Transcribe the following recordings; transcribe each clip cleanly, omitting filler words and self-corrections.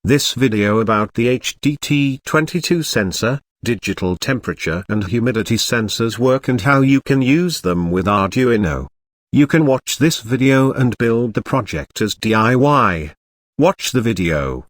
This video about the DHT22 sensor, digital temperature and humidity sensors work and how you can use them with Arduino. You can watch this video and build the project as DIY. Watch the video.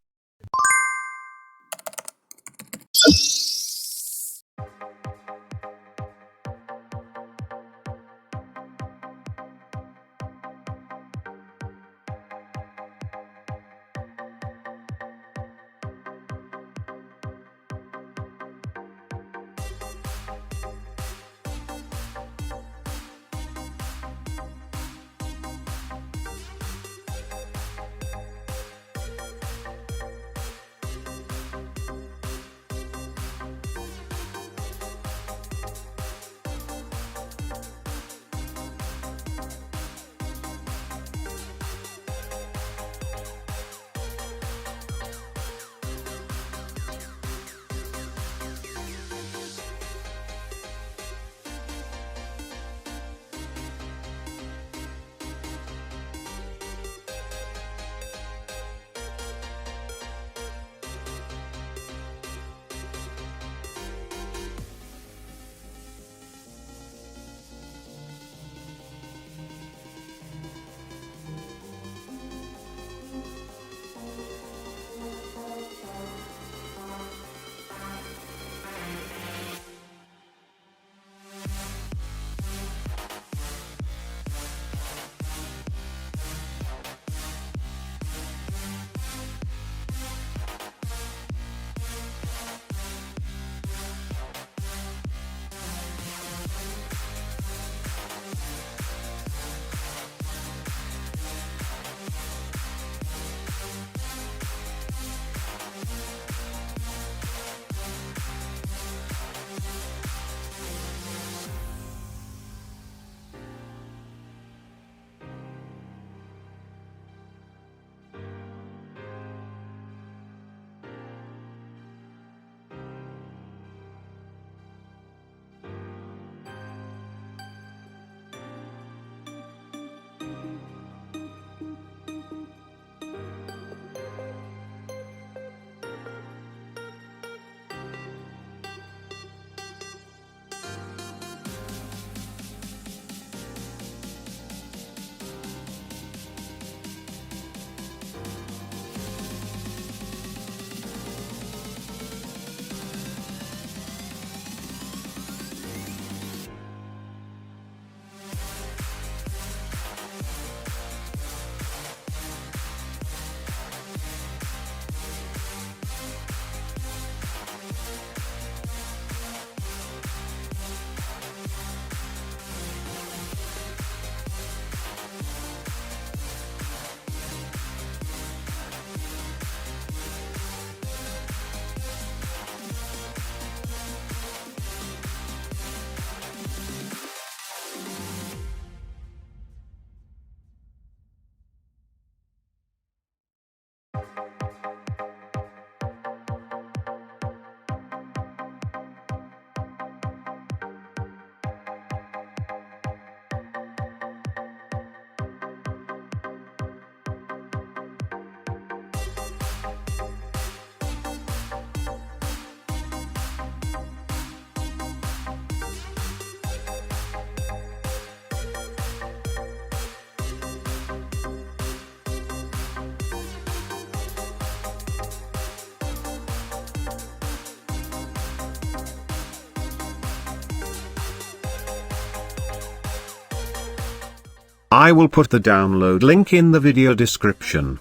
I will put the download link in the video description.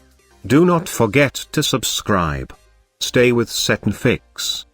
Do not forget to subscribe. Stay with SetNFix.